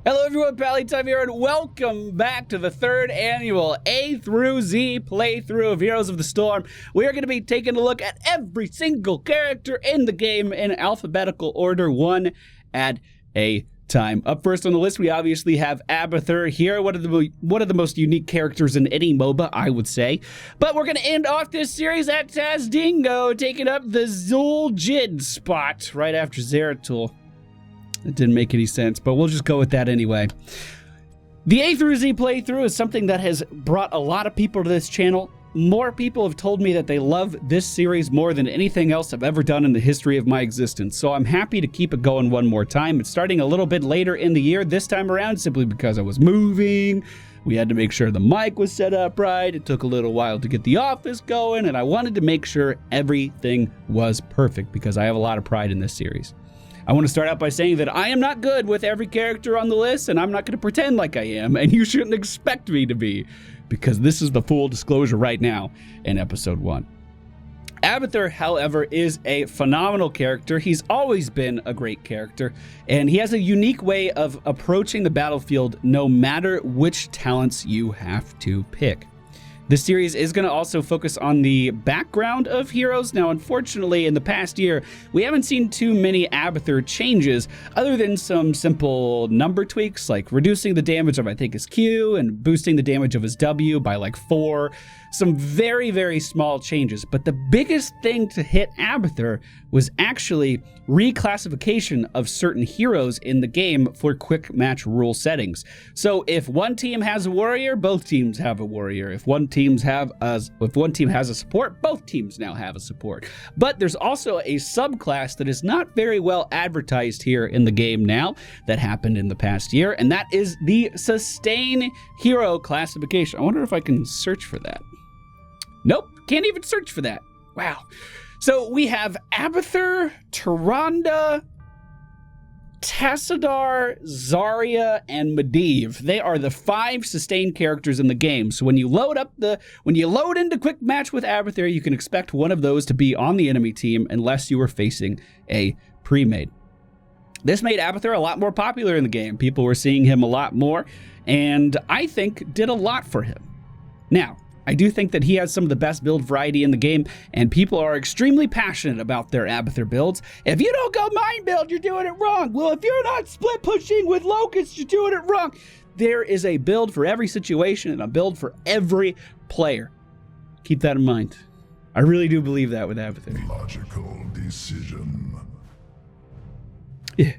Hello everyone, MFPallytime here, and welcome back to the third annual A through Z playthrough of Heroes of the Storm. We are going to be taking a look at every single character in the game in alphabetical order, one at a time. Up first on the list, we obviously have Abathur here, one of the most unique characters in any MOBA, I would say. But we're going to end off this series at Tazdingo, taking up the Zu'Jin spot right after Zeratul. It didn't make any sense, but we'll just go with that anyway. The A through Z playthrough is something that has brought a lot of people to this channel. More people have told me that they love this series more than anything else I've ever done in the history of my existence, so I'm happy to keep it going one more time. It's starting a little bit later in the year this time around, simply because I was moving. We had to make sure the mic was set up right. It took a little while to get the office going, and I wanted to make sure everything was perfect because I have a lot of pride in this series. I want to start out by saying that I am not good with every character on the list, and I'm not going to pretend like I am, and you shouldn't expect me to be, because this is the full disclosure right now in episode 1. Abathur, however, is a phenomenal character. He's always been a great character, and he has a unique way of approaching the battlefield no matter which talents you have to pick. This series is going to also focus on the background of heroes. Now, unfortunately, in the past year, we haven't seen too many Abathur changes other than some simple number tweaks, like reducing the damage of, I think, his Q and boosting the damage of his W by like 4. Some very, very small changes. But the biggest thing to hit Abathur was actually reclassification of certain heroes in the game for quick match rule settings. So if one team has a warrior, both teams have a warrior. If one team has a support, both teams now have a support. But there's also a subclass that is not very well advertised here in the game now that happened in the past year, and that is the sustain hero classification. I wonder if I can search for that. Nope, can't even search for that. Wow. So we have Abathur, Tyrande, Tassadar, Zarya, and Medivh. They are the 5 sustained characters in the game. So when you load into quick match with Abathur, you can expect one of those to be on the enemy team unless you are facing a pre-made. This made Abathur a lot more popular in the game. People were seeing him a lot more, and I think did a lot for him. Now, I do think that he has some of the best build variety in the game, and people are extremely passionate about their Abathur builds. If you don't go mine build, you're doing it wrong. Well, if you're not split pushing with Locust, you're doing it wrong. There is a build for every situation and a build for every player. Keep that in mind. I really do believe that with Abathur. Logical decision. Yeah.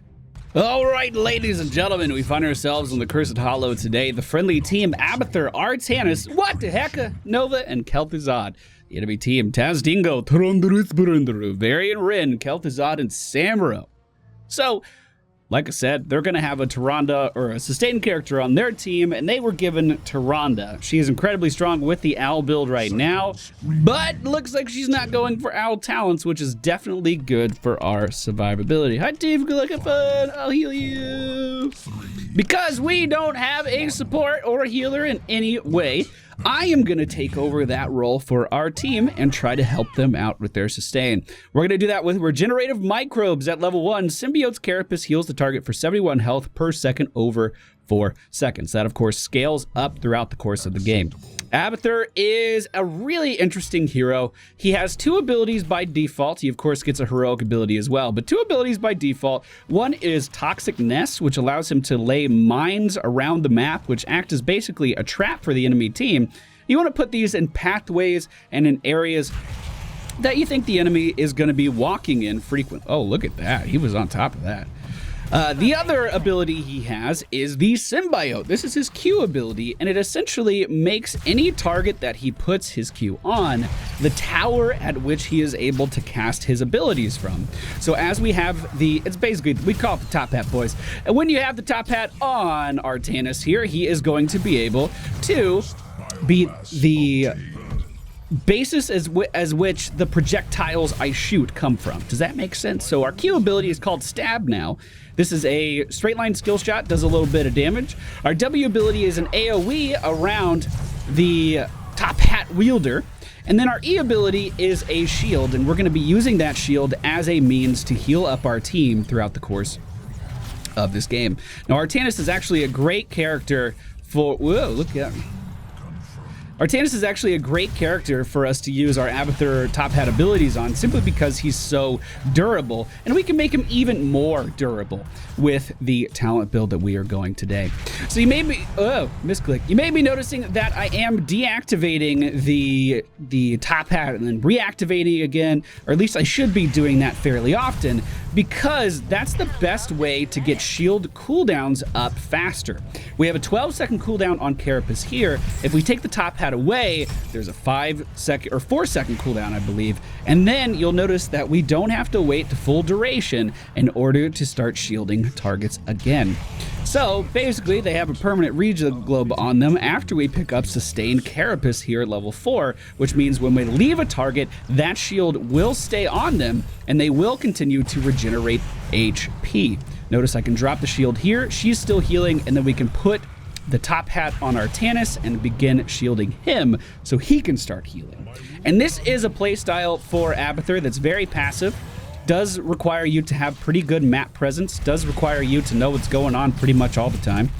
All right, ladies and gentlemen, we find ourselves on the Cursed Hollow today. The friendly team, Abathur, Artanis, what the heck, Nova, and Kel'Thuzad. The enemy team, Tazdingo, Varian Rin, Kel'Thuzad, and Samuro. So, like I said, they're going to have a Tyrande or a sustained character on their team, and they were given Tyrande. She is incredibly strong with the Owl build right now, but looks like she's not going for Owl talents, which is definitely good for our survivability. Hi, Steve, good looking fun. I'll heal you. Because we don't have a support or a healer in any way, I am going to take over that role for our team and try to help them out with their sustain. We're going to do that with Regenerative Microbes at level 1. Symbiote's Carapace heals the target for 71 health per second over 4 seconds. That, of course, scales up throughout the course of the game. Abathur is a really interesting hero. He has 2 abilities by default. He, of course, gets a heroic ability as well, but 2 abilities by default. One is Toxic Nest, which allows him to lay mines around the map, which act as basically a trap for the enemy team. You want to put these in pathways and in areas that you think the enemy is going to be walking in frequently. Oh, look at that. He was on top of that. The other ability he has is the Symbiote. This is his Q ability, and it essentially makes any target that he puts his Q on the tower at which he is able to cast his abilities from. So as we have it's basically, we call it the top hat, boys. And when you have the top hat on Artanis here, he is going to be able to be the basis as which the projectiles I shoot come from. Does that make sense? So our Q ability is called Stab now. This is a straight line skill shot, does a little bit of damage. Our W ability is an AoE around the top hat wielder. And then our E ability is a shield, and we're going to be using that shield as a means to heal up our team throughout the course of this game. Now, Artanis is actually a great character for... Whoa, look at... Artanis is actually a great character for us to use our Abathur top hat abilities on, simply because he's so durable, and we can make him even more durable with the talent build that we are going today. So you may be, oh, misclick. You may be noticing that I am deactivating the top hat and then reactivating again, or at least I should be doing that fairly often, because that's the best way to get shield cooldowns up faster. We have a 12-second cooldown on Carapace here. If we take the top hat away, there's a 5-second or 4-second cooldown, I believe, and then you'll notice that we don't have to wait to full duration in order to start shielding targets again. So basically, they have a permanent regen globe on them after we pick up Sustained Carapace here at level 4, which means when we leave a target, that shield will stay on them and they will continue to regenerate HP. Notice I can drop the shield here, she's still healing, and then we can put the top hat on Artanis and begin shielding him so he can start healing. And this is a playstyle for Abathur that's very passive, does require you to have pretty good map presence, does require you to know what's going on pretty much all the time,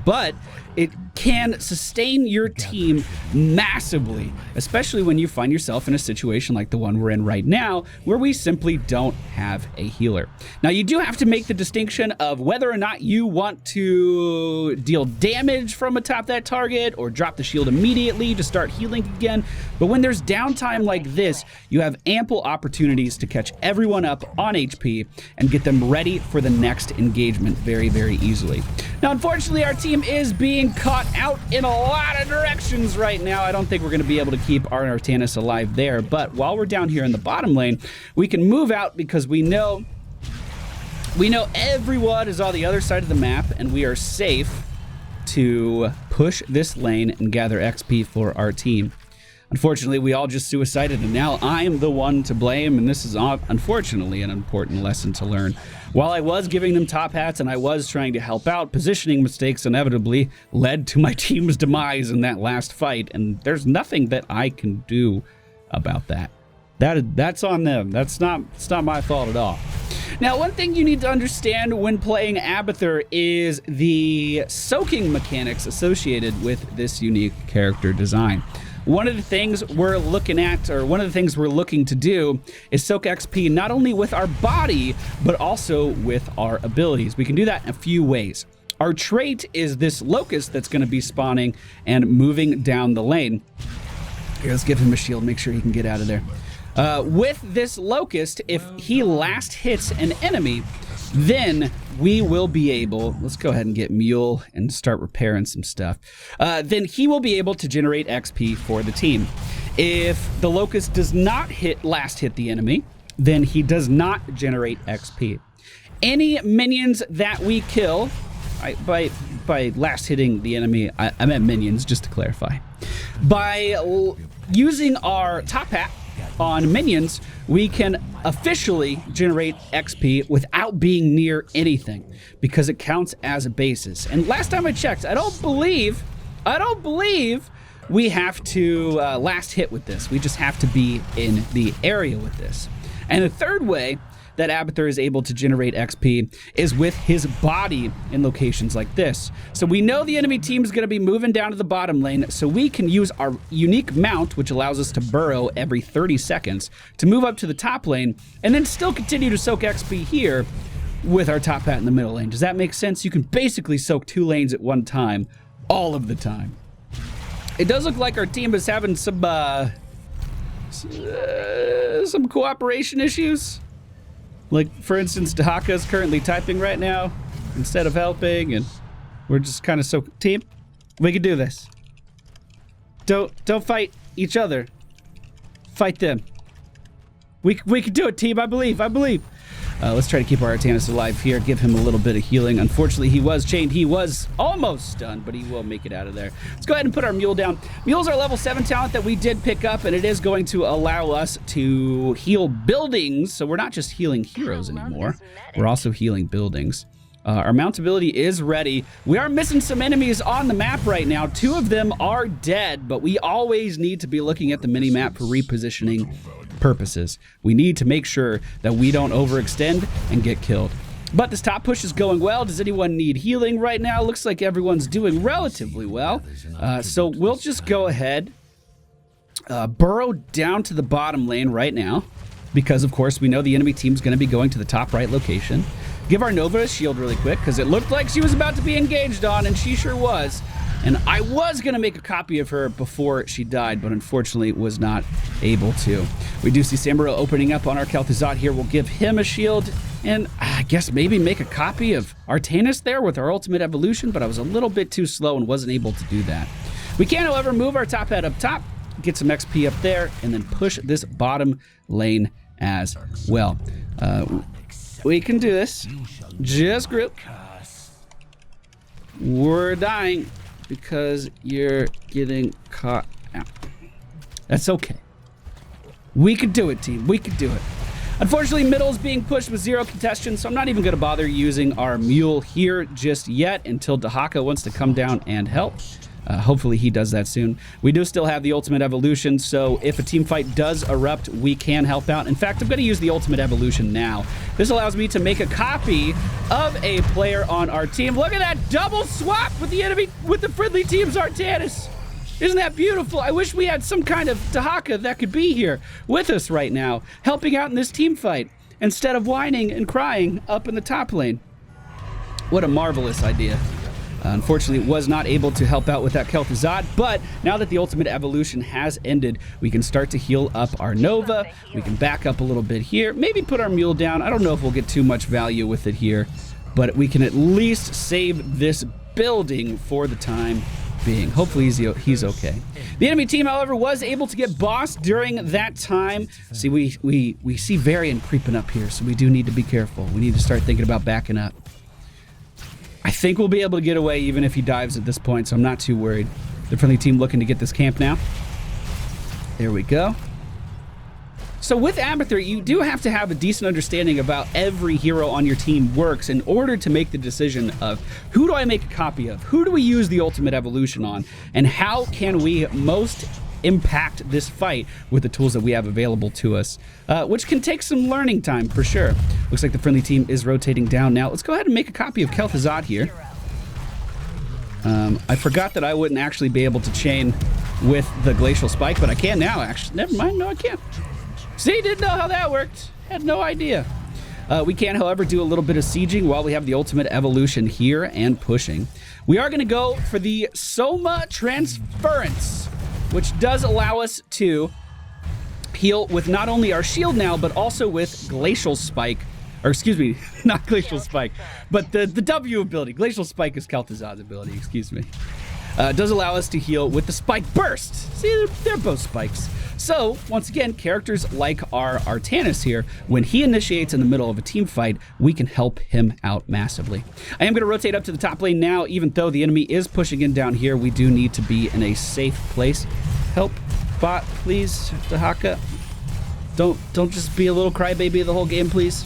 but it can sustain your team massively, especially when you find yourself in a situation like the one we're in right now, where we simply don't have a healer. Now, you do have to make the distinction of whether or not you want to deal damage from atop that target or drop the shield immediately to start healing again. But when there's downtime like this, you have ample opportunities to catch everyone up on HP and get them ready for the next engagement very, very easily. Now, unfortunately, our team is being caught out in a lot of directions right now. I don't think we're going to be able to keep our Artanis alive there, but while we're down here in the bottom lane, we can move out because we know everyone is on the other side of the map, and we are safe to push this lane and gather XP for our team. Unfortunately, we all just suicided, and now I'm the one to blame, and this is unfortunately an important lesson to learn. While I was giving them top hats and I was trying to help out, positioning mistakes inevitably led to my team's demise in that last fight, and there's nothing that I can do about that. That's on them. It's not my fault at all. Now, one thing you need to understand when playing Abathur is the soaking mechanics associated with this unique character design. One of the things we're looking at, or one of the things we're looking to do, is soak XP not only with our body, but also with our abilities. We can do that in a few ways. Our trait is this locust that's going to be spawning and moving down the lane. Here, let's give him a shield, make sure he can get out of there. With this locust, if he last hits an enemy, then we will be able, let's go ahead and get Mule and start repairing some stuff. Then he will be able to generate XP for the team. If the locust does not last hit the enemy, then he does not generate XP. Any minions that we kill, by last hitting the enemy, I meant minions, just to clarify. By using our top hat on minions, we can officially generate XP without being near anything because it counts as a basis. And last time I checked, I don't believe we have to last hit with this. We just have to be in the area with this. And the third way that Abathur is able to generate XP is with his body in locations like this. So we know the enemy team is going to be moving down to the bottom lane, so we can use our unique mount, which allows us to burrow every 30 seconds, to move up to the top lane, and then still continue to soak XP here with our top hat in the middle lane. Does that make sense? You can basically soak 2 lanes at one time, all of the time. It does look like our team is having some cooperation issues. Like, for instance, Dahaka is currently typing right now instead of helping, and we're just kind of so... Team, we can do this. Don't fight each other. Fight them. We can do it, team. I believe. Let's try to keep our Artanis alive here. Give him a little bit of healing. Unfortunately, he was chained. He was almost stunned, but he will make it out of there. Let's go ahead and put our Mule down. Mule's our level 7 talent that we did pick up, and it is going to allow us to heal buildings. So we're not just healing heroes anymore. We're also healing buildings. Our mount ability is ready. We are missing some enemies on the map right now. 2 of them are dead, but we always need to be looking at the mini-map for repositioning purposes. We need to make sure that we don't overextend and get killed. But this top push is going well. Does anyone need healing right now? Looks like everyone's doing relatively well. So we'll just go ahead, burrow down to the bottom lane right now, because of course we know the enemy team's going to be going to the top right location. Give our Nova a shield really quick, because it looked like she was about to be engaged on, and she sure was. And I was going to make a copy of her before she died, but unfortunately was not able to. We do see Samuro opening up on our Kel'Thuzad here. We'll give him a shield, and I guess maybe make a copy of Artanis there with our ultimate evolution, but I was a little bit too slow and wasn't able to do that. We can, however, move our top hat up top, get some XP up there, and then push this bottom lane as well. We can do this. Just group. We're dying because you're getting caught out. That's okay. We could do it, team. We could do it. Unfortunately, middle is being pushed with 0 congestion, so I'm not even going to bother using our mule here just yet until Dahaka wants to come down and help. Hopefully he does that soon. We do still have the ultimate evolution, so if a team fight does erupt, we can help out. In fact, I'm going to use the ultimate evolution now. This allows me to make a copy of a player on our team. Look at that double swap with the enemy, with the friendly team's Artanis. Isn't that beautiful? I wish we had some kind of Dahaka that could be here with us right now, helping out in this team fight, instead of whining and crying up in the top lane. What a marvelous idea. Unfortunately, was not able to help out with that Kel'Thuzad, but now that the ultimate evolution has ended, we can start to heal up our Nova. We can back up a little bit here, maybe put our mule down. I don't know if we'll get too much value with it here, but we can at least save this building for the time being. Hopefully he's okay. The enemy team, however, was able to get bossed during that time. See, we see Varian creeping up here, so we do need to be careful. We need to start thinking about backing up. I think we'll be able to get away even if he dives at this point, so I'm not too worried. The friendly team looking to get this camp now. There we go. So with Abathur, you do have to have a decent understanding about every hero on your team works in order to make the decision of who do I make a copy of, who do we use the ultimate evolution on, and how can we most impact this fight with the tools that we have available to us, which can take some learning time for sure. Looks like the friendly team is rotating down now. Let's go ahead and make a copy of Kel'Thuzad here. I forgot that I wouldn't actually be able to chain with the Glacial Spike, but I can now, actually. Never mind, no I can't. See, didn't know how that worked. Had no idea. We can, however, do a little bit of sieging while we have the ultimate evolution here and pushing. We are going to go for the Soma Transference, which does allow us to heal with not only our shield now, but also with Glacial Spike. Or excuse me, not Glacial Spike, but the W ability. Glacial Spike is Kel'Thuzad's ability, excuse me. Does allow us to heal with the Spike Burst. See, they're both spikes. So, once again, characters like our Artanis here, when he initiates in the middle of a team fight, we can help him out massively. I am going to rotate up to the top lane now, even though the enemy is pushing in down here. We do need to be in a safe place. Help, bot, please, Dahaka. Don't just be a little crybaby the whole game, please.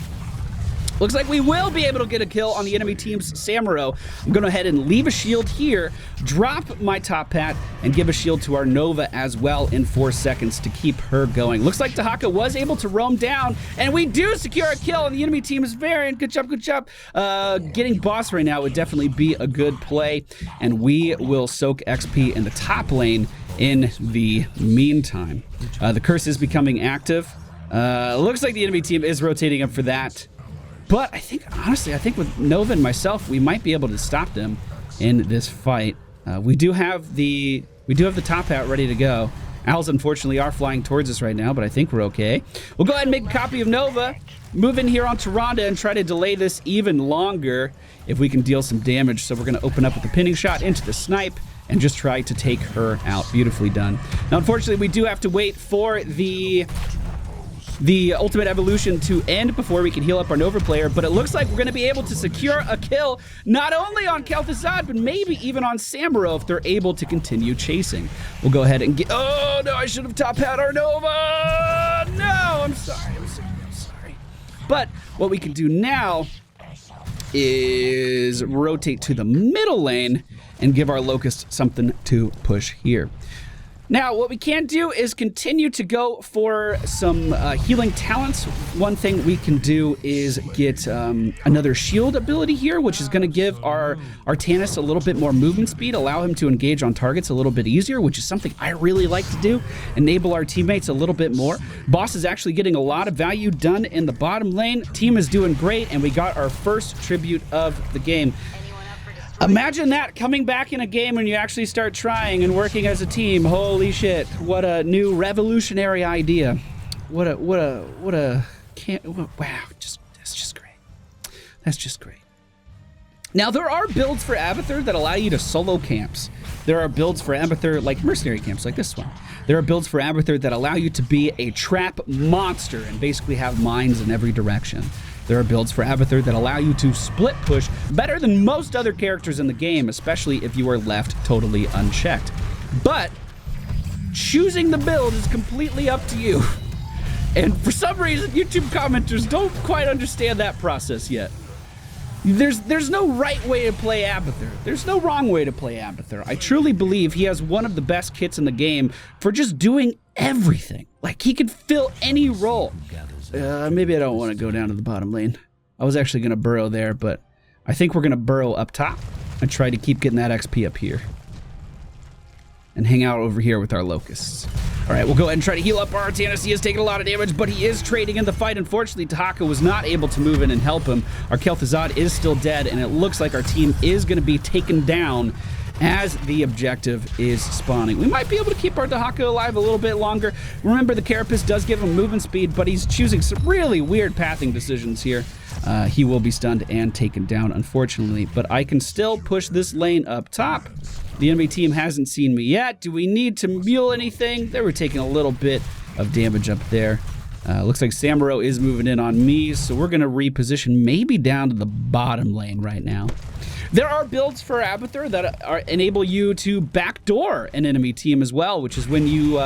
Looks like we will be able to get a kill on the enemy team's Samuro. I'm going to go ahead and leave a shield here, drop my top hat, and give a shield to our Nova as well in 4 seconds to keep her going. Looks like Dahaka was able to roam down, and we do secure a kill on the enemy team's Varian. Good job, good job. Getting boss right now would definitely be a good play, and we will soak XP in the top lane in the meantime. The curse is becoming active. Looks like the enemy team is rotating up for that. But I think, honestly, I think with Nova and myself, we might be able to stop them in this fight. We do have the top hat ready to go. Owls, unfortunately, are flying towards us right now, but I think we're okay. We'll go ahead and make a copy of Nova, move in here on Tyrande, and try to delay this even longer if we can deal some damage. So we're going to open up with the pinning shot into the snipe and just try to take her out. Beautifully done. Now, unfortunately, we do have to wait for the ultimate evolution to end before we can heal up our Nova player, but it looks like we're going to be able to secure a kill not only on Kel'Thuzad, but maybe even on Samuro if they're able to continue chasing. We'll go ahead and get... Oh, no, I should have top hat our Nova! No, I'm sorry. I'm sorry. But what we can do now is rotate to the middle lane and give our Locust something to push here. Now, what we can do is continue to go for some healing talents. One thing we can do is get another shield ability here, which is going to give our Artanis a little bit more movement speed, allow him to engage on targets a little bit easier, which is something I really like to do, enable our teammates a little bit more. Boss is actually getting a lot of value done in the bottom lane. Team is doing great, and we got our first tribute of the game. Imagine that coming back in a game when you actually start trying and working as a team. Holy shit, what a new revolutionary idea. Wow, that's just great. That's just great. Now, there are builds for Abathur that allow you to solo camps. There are builds for Abathur like mercenary camps like this one. There are builds for Abathur that allow you to be a trap monster and basically have mines in every direction. There are builds for Abathur that allow you to split push better than most other characters in the game, especially if you are left totally unchecked. But choosing the build is completely up to you. And for some reason, YouTube commenters don't quite understand that process yet. There's no right way to play Abathur. There's no wrong way to play Abathur. I truly believe he has one of the best kits in the game for just doing everything. Like, he could fill any role. Maybe I don't want to go down to the bottom lane. I was actually going to burrow there, but I think we're going to burrow up top and try to keep getting that XP up here. And hang out over here with our locusts. All right, we'll go ahead and try to heal up our Artanis. He is taking a lot of damage, but he is trading in the fight. Unfortunately, Tahaka was not able to move in and help him. Our Kel'Thuzad is still dead, and it looks like our team is going to be taken down as the objective is spawning. We might be able to keep our Tahaka alive a little bit longer. Remember, the Carapace does give him movement speed, but he's choosing some really weird pathing decisions here. He will be stunned and taken down, unfortunately, but I can still push this lane up top. The enemy team hasn't seen me yet. Do we need to mule anything? They were taking a little bit of damage up there. Looks like Samuro is moving in on me, so we're going to reposition maybe down to the bottom lane right now. There are builds for Abathur that enable you to backdoor an enemy team as well, which is when you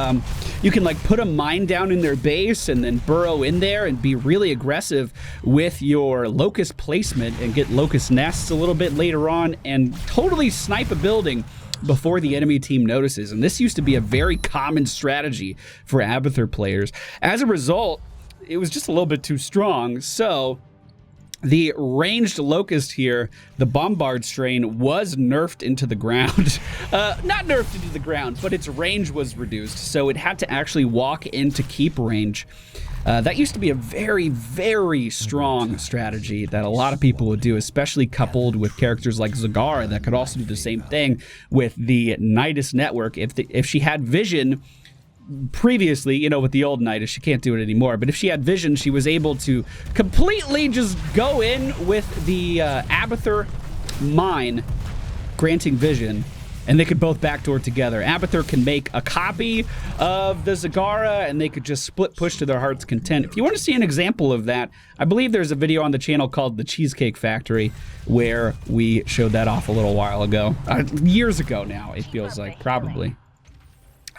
can like put a mine down in their base and then burrow in there and be really aggressive with your locust placement and get locust nests a little bit later on and totally snipe a building before the enemy team notices. And this used to be a very common strategy for Abathur players. As a result, it was just a little bit too strong, so the ranged locust here, the bombard strain, was nerfed into the ground. Not nerfed into the ground, but its range was reduced, so it had to actually walk in to keep range. That used to be a very, very strong strategy that a lot of people would do, especially coupled with characters like Zagara that could also do the same thing with the Nidus network. If she had vision previously, you know, with the old Nidus, she can't do it anymore, but if she had vision, she was able to completely just go in with the Abathur mine, granting vision, and they could both backdoor together. Abathur can make a copy of the Zagara, and they could just split push to their heart's content. If you want to see an example of that, I believe there's a video on the channel called The Cheesecake Factory where we showed that off a little while ago. Years ago now, it feels like, probably.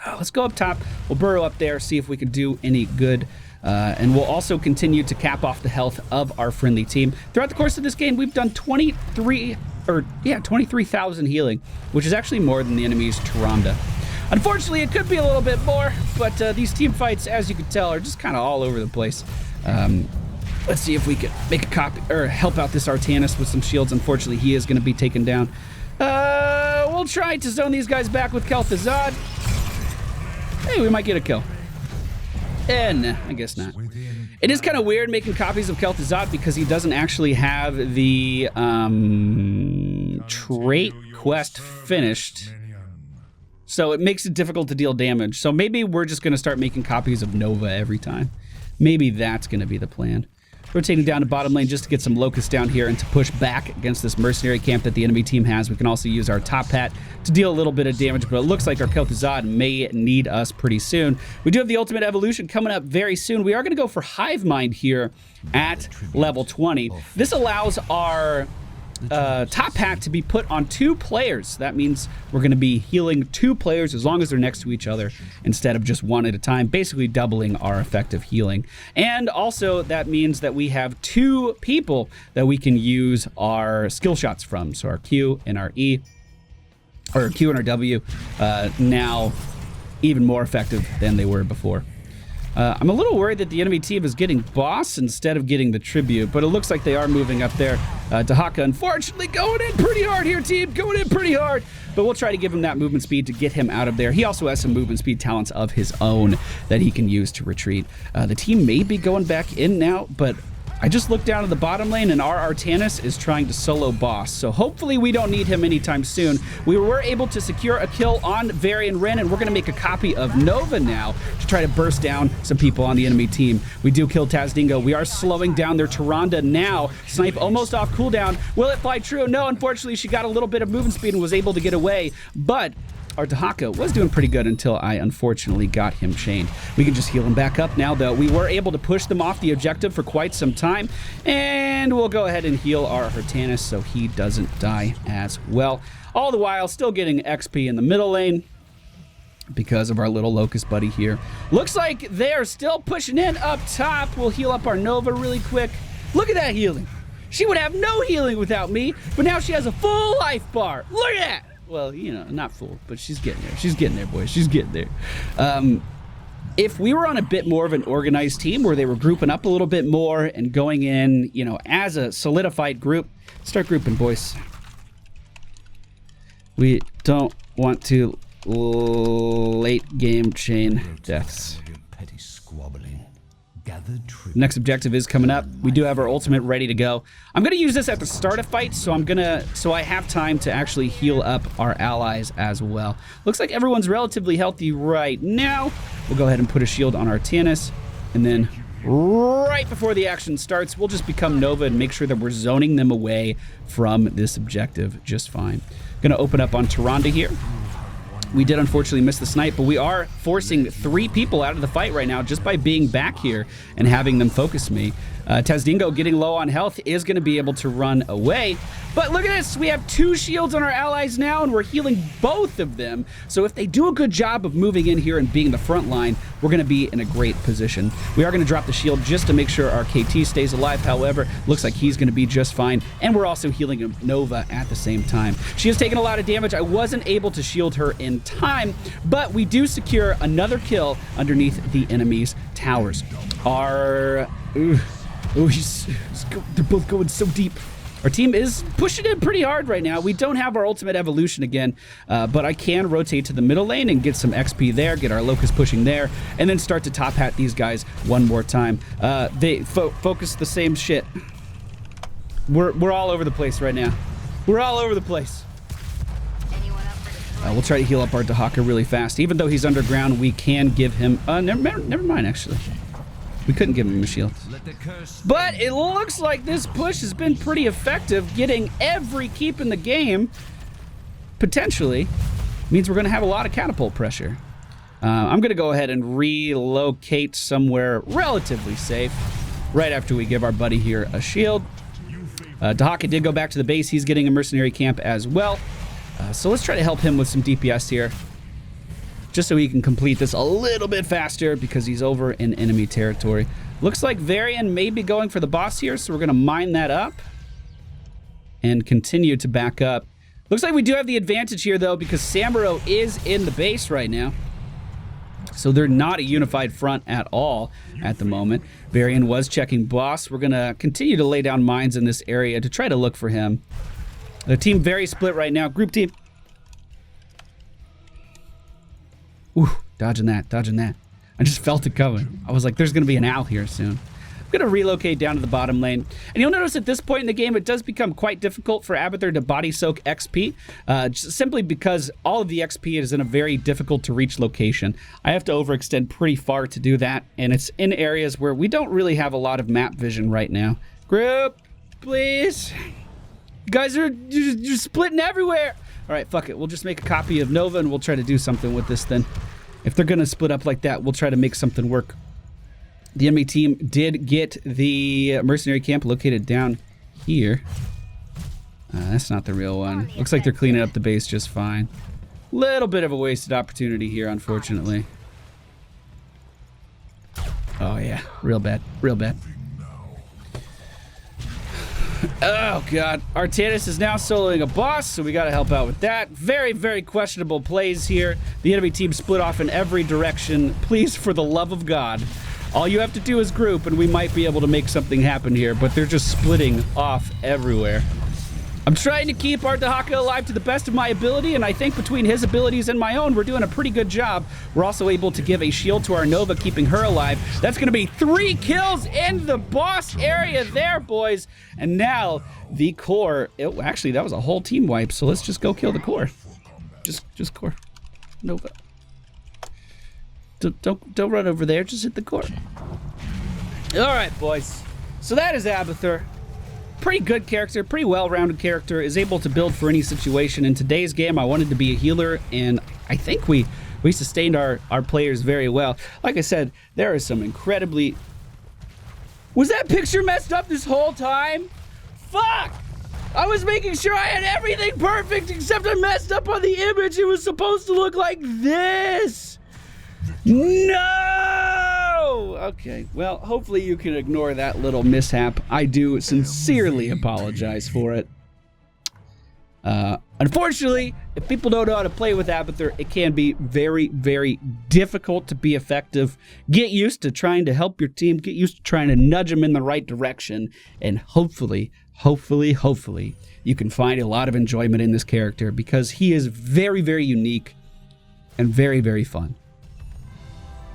Let's go up top. We'll burrow up there, see if we can do any good. And we'll also continue to cap off the health of our friendly team. Throughout the course of this game, we've done 23,000 healing, which is actually more than the enemy's Tyrande. Unfortunately, it could be a little bit more, but these team fights, as you can tell, are just kind of all over the place. Let's see if we can make a copy or help out this Artanis with some shields. Unfortunately, he is going to be taken down. We'll try to zone these guys back with Kel'Thuzad. Hey, we might get a kill. Nah, I guess not. It is kind of weird making copies of Kel'Thuzad because he doesn't actually have the trait quest finished. So it makes it difficult to deal damage. So maybe we're just going to start making copies of Nova every time. Maybe that's going to be the plan. Rotating down to bottom lane just to get some locusts down here and to push back against this mercenary camp that the enemy team has. We can also use our top hat to deal a little bit of damage, but it looks like our Kel'Thuzad may need us pretty soon. We do have the ultimate evolution coming up very soon. We are going to go for Hive Mind here at level 20. This allows our top hat to be put on 2 players. That means we're going to be healing 2 players as long as they're next to each other instead of just one at a time, basically doubling our effective healing. And also that means that we have 2 people that we can use our skill shots from. So our Q and our E, or Q and our W, now even more effective than they were before. I'm a little worried that the enemy team is getting boss instead of getting the tribute, but it looks like they are moving up there. Dahaka, unfortunately, going in pretty hard here, team. Going in pretty hard. But we'll try to give him that movement speed to get him out of there. He also has some movement speed talents of his own that he can use to retreat. The team may be going back in now, but I just looked down at the bottom lane and our Artanis is trying to solo boss. So hopefully we don't need him anytime soon. We were able to secure a kill on Varian Wren, and we're going to make a copy of Nova now to try to burst down some people on the enemy team. We do kill Tazdingo. We are slowing down their Tyrande now. Snipe almost off cooldown. Will it fly true? No, unfortunately she got a little bit of movement speed and was able to get away. But our Dahaka was doing pretty good until I unfortunately got him chained. We can just heal him back up now, though. We were able to push them off the objective for quite some time, and we'll go ahead and heal our Artanis so he doesn't die as well. All the while, still getting XP in the middle lane because of our little Locust buddy here. Looks like they're still pushing in up top. We'll heal up our Nova really quick. Look at that healing. She would have no healing without me, but now she has a full life bar. Look at that. Well, you know, not full, but she's getting there. She's getting there, boys. She's getting there. If we were on a bit more of an organized team where they were grouping up a little bit more and going in, you know, as a solidified group, start grouping, boys. We don't want to late game chain deaths. Next objective is coming up. We do have our ultimate ready to go. I'm gonna use this at the start of fight, so I have time to actually heal up our allies as well. Looks like everyone's relatively healthy right now. We'll go ahead and put a shield on our Artanis, and then right before the action starts, we'll just become Nova and make sure that we're zoning them away from this objective just fine. Gonna open up on Tyrande here. We did unfortunately miss the snipe, but we are forcing 3 people out of the fight right now just by being back here and having them focus me. Tazdingo getting low on health is going to be able to run away. But look at this. We have 2 shields on our allies now, and we're healing both of them. So if they do a good job of moving in here and being the front line, we're going to be in a great position. We are going to drop the shield just to make sure our KT stays alive. However, looks like he's going to be just fine. And we're also healing Nova at the same time. She has taken a lot of damage. I wasn't able to shield her in time, but we do secure another kill underneath the enemy's towers. They're both going so deep. Our team is pushing in pretty hard right now. We don't have our ultimate evolution again, but I can rotate to the middle lane and get some XP there, get our Locust pushing there, and then start to top hat these guys one more time. They focus the same shit. We're all over the place right now. We're all over the place. We'll try to heal up our Dahaka really fast. Even though he's underground, we can give him... never mind, actually. We couldn't give him a shield. But it looks like this push has been pretty effective. Getting every keep in the game, potentially, means we're going to have a lot of catapult pressure. I'm going to go ahead and relocate somewhere relatively safe right after we give our buddy here a shield. Dahaka did go back to the base. He's getting a mercenary camp as well. So let's try to help him with some DPS here, just so he can complete this a little bit faster because he's over in enemy territory. Looks like Varian may be going for the boss here, so we're going to mine that up and continue to back up. Looks like we do have the advantage here, though, because Samuro is in the base right now. So they're not a unified front at all at the moment. Varian was checking boss. We're going to continue to lay down mines in this area to try to look for him. The team very split right now. Group team. Ooh, dodging that, dodging that. I just felt it coming. I was like, there's going to be an owl here soon. I'm going to relocate down to the bottom lane. And you'll notice at this point in the game, it does become quite difficult for Abathur to body soak XP, simply because all of the XP is in a very difficult to reach location. I have to overextend pretty far to do that, and it's in areas where we don't really have a lot of map vision right now. Group, please. You guys are you're splitting everywhere. All right, fuck it. We'll just make a copy of Nova, and we'll try to do something with this then. If they're going to split up like that, we'll try to make something work. The enemy team did get the mercenary camp located down here. That's not the real one. Looks like they're cleaning up the base just fine. Little bit of a wasted opportunity here, unfortunately. Oh, yeah. Real bad. Real bad. Oh, God. Artanis is now soloing a boss, so we got to help out with that. Very, very questionable plays here. The enemy team split off in every direction. Please, for the love of God, all you have to do is group, and we might be able to make something happen here, but they're just splitting off everywhere. I'm trying to keep Artahaka alive to the best of my ability, and I think between his abilities and my own, we're doing a pretty good job. We're also able to give a shield to our Nova, keeping her alive. That's going to be 3 kills in the boss area there, boys. And now the core. Actually, that was a whole team wipe, so let's just go kill the core. Just core. Nova. Don't run over there. Just hit the core. All right, boys. So that is Abathur. Pretty good character, pretty well-rounded character, is able to build for any situation. In today's game, I wanted to be a healer, and I think we sustained our players very well. Like I said, there is some incredibly... Was that picture messed up this whole time? Fuck! I was making sure I had everything perfect, except I messed up on the image. It was supposed to look like this. No! Okay, well, hopefully you can ignore that little mishap. I do sincerely apologize for it. Unfortunately, if people don't know how to play with Abathur, it can be very, very difficult to be effective. Get used to trying to help your team. Get used to trying to nudge them in the right direction. And hopefully, you can find a lot of enjoyment in this character because he is very, very unique and very, very fun.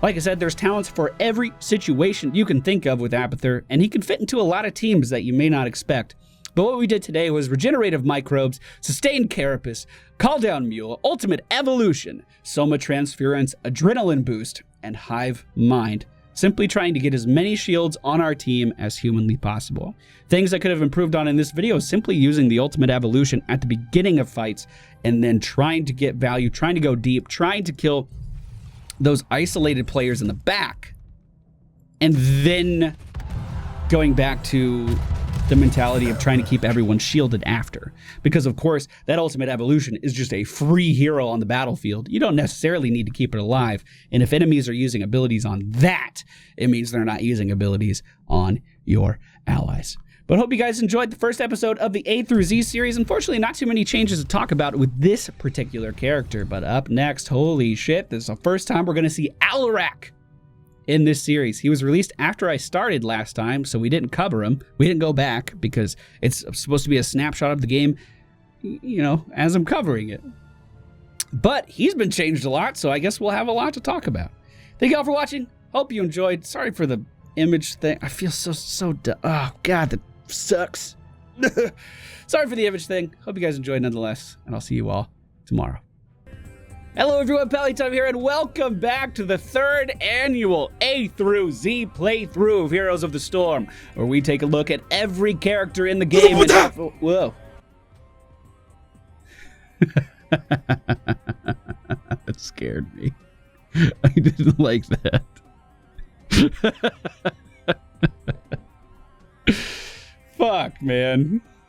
Like I said, there's talents for every situation you can think of with Abathur, and he can fit into a lot of teams that you may not expect. But what we did today was Regenerative Microbes, Sustained Carapace, Call Down Mule, Ultimate Evolution, Soma Transference, Adrenaline Boost, and Hive Mind. Simply trying to get as many shields on our team as humanly possible. Things I could have improved on in this video is simply using the Ultimate Evolution at the beginning of fights, and then trying to get value, trying to go deep, trying to kill those isolated players in the back, and then going back to the mentality of trying to keep everyone shielded after. Because of course, that Ultimate Evolution is just a free hero on the battlefield. You don't necessarily need to keep it alive. And if enemies are using abilities on that, it means they're not using abilities on your allies. But hope you guys enjoyed the first episode of the A through Z series. Unfortunately, not too many changes to talk about with this particular character. But up next, holy shit, this is the first time we're going to see Alarak in this series. He was released after I started last time, so we didn't cover him. We didn't go back because it's supposed to be a snapshot of the game, you know, as I'm covering it. But he's been changed a lot, so I guess we'll have a lot to talk about. Thank you all for watching. Hope you enjoyed. Sorry for the image thing. I feel so oh, God, that sucks. Sorry for the image thing. Hope you guys enjoyed nonetheless, and I'll see you all tomorrow. Hello everyone, MFPallytime here, and welcome back to the 3rd annual A through Z playthrough of Heroes of the Storm, where we take a look at every character in the game. Whoa. That scared me. I didn't like that. Fuck, man.